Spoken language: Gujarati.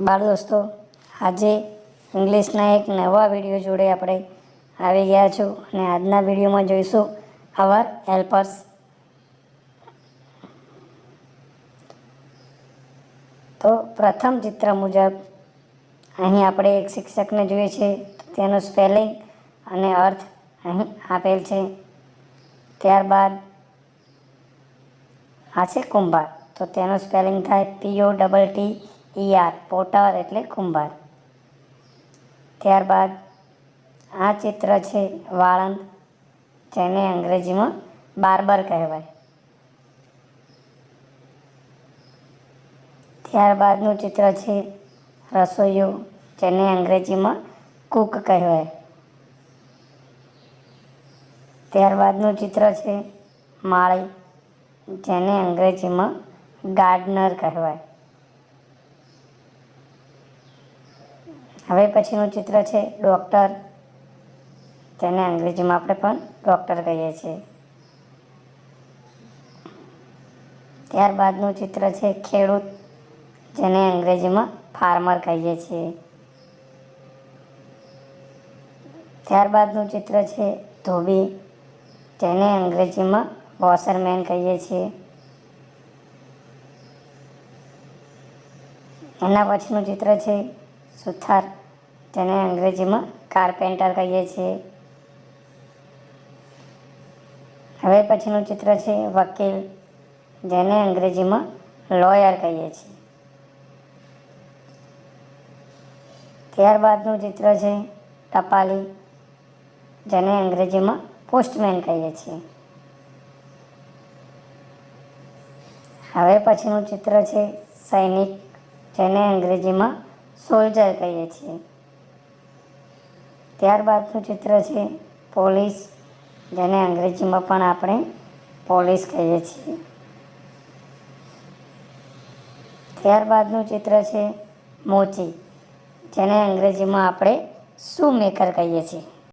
બાળ દોસ્તો, આજે ઇંગ્લિશના એક નવા વિડીયો જોડે આપણે આવી ગયા છું અને આજના વિડીયોમાં જોઈશું અવર હેલ્પર્સ. તો પ્રથમ ચિત્ર મુજબ અહીં આપણે એક શિક્ષકને જોઈએ છે, તેનું સ્પેલિંગ અને અર્થ અહીં આપેલ છે. ત્યારબાદ આ છે કુંભાર, તો તેનું સ્પેલિંગ થાય POTTER, પોટર એટલે કુંભાર. ત્યારબાદ આ ચિત્ર છે વાળંદ, જેને અંગ્રેજીમાં બાર્બર કહેવાય. ત્યારબાદનું ચિત્ર છે રસોઈયો, જેને અંગ્રેજીમાં કૂક કહેવાય. ત્યારબાદનું ચિત્ર છે માળી, જેને અંગ્રેજીમાં ગાર્ડનર કહેવાય. હવે પછીનું ચિત્ર છે ડૉક્ટર, જેને અંગ્રેજીમાં આપણે પણ ડૉક્ટર કહીએ છીએ. ત્યારબાદનું ચિત્ર છે ખેડૂત, જેને અંગ્રેજીમાં ફાર્મર કહીએ છીએ. ત્યારબાદનું ચિત્ર છે ધોબી, જેને અંગ્રેજીમાં વોશરમેન કહીએ છીએ. એના પછીનું ચિત્ર છે સુથાર, જેને અંગ્રેજીમાં કાર્પેન્ટર કહીએ છીએ. હવે પછીનું ચિત્ર છે વકીલ, જેને અંગ્રેજીમાં લોયર કહીએ છીએ. ત્યારબાદનું ચિત્ર છે ટપાલી, જેને અંગ્રેજીમાં પોસ્ટમેન કહીએ છીએ. હવે પછીનું ચિત્ર છે સૈનિક, જેને અંગ્રેજીમાં સોલ્જર કહીએ છીએ. ત્યારબાદનું ચિત્ર છે પોલીસ, જેને અંગ્રેજીમાં પણ આપણે પોલીસ કહીએ છીએ. ત્યારબાદનું ચિત્ર છે મોચી, જેને અંગ્રેજીમાં આપણે શૂ મેકર કહીએ છીએ.